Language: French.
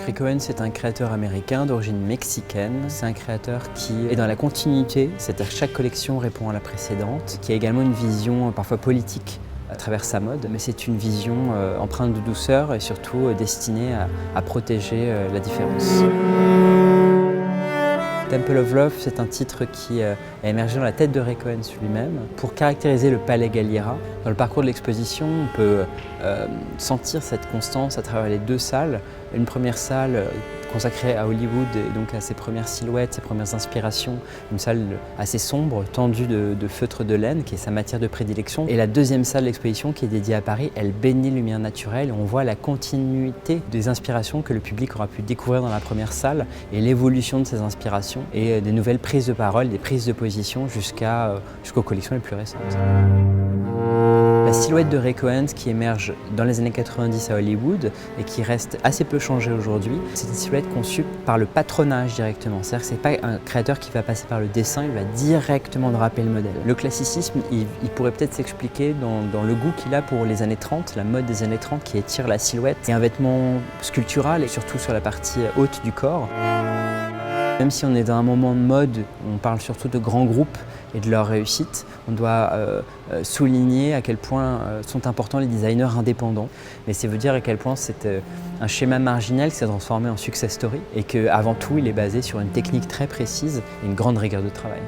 Rick Owens est un créateur américain d'origine mexicaine. C'est un créateur qui est dans la continuité, c'est-à-dire que chaque collection répond à la précédente, qui a également une vision parfois politique à travers sa mode, mais c'est une vision empreinte de douceur et surtout destinée à protéger la différence. Temple of Love, c'est un titre qui a émergé dans la tête de Rick Owens lui-même pour caractériser le Palais Galliera. Dans le parcours de l'exposition, on peut sentir cette constance à travers les deux salles. Une première salle consacrée à Hollywood et donc à ses premières silhouettes, ses premières inspirations. Une salle assez sombre, tendue de feutre de laine, qui est sa matière de prédilection. Et la deuxième salle de l'exposition qui est dédiée à Paris, elle baigne de lumière naturelle. On voit la continuité des inspirations que le public aura pu découvrir dans la première salle et l'évolution de ces inspirations et des nouvelles prises de parole, des prises de position jusqu'aux collections les plus récentes. La silhouette de Rick Owens qui émerge dans les années 90 à Hollywood et qui reste assez peu changée aujourd'hui, c'est une silhouette conçue par le patronage directement. C'est-à-dire que ce n'est pas un créateur qui va passer par le dessin, il va directement draper le modèle. Le classicisme, il pourrait peut-être s'expliquer dans le goût qu'il a pour les années 30, la mode des années 30 qui étire la silhouette. C'est un vêtement sculptural et surtout sur la partie haute du corps. Même si on est dans un moment de mode, on parle surtout de grands groupes et de leur réussite, on doit souligner à quel point sont importants les designers indépendants. Mais ça veut dire à quel point c'est un schéma marginal qui s'est transformé en success story et qu'avant tout, il est basé sur une technique très précise et une grande rigueur de travail.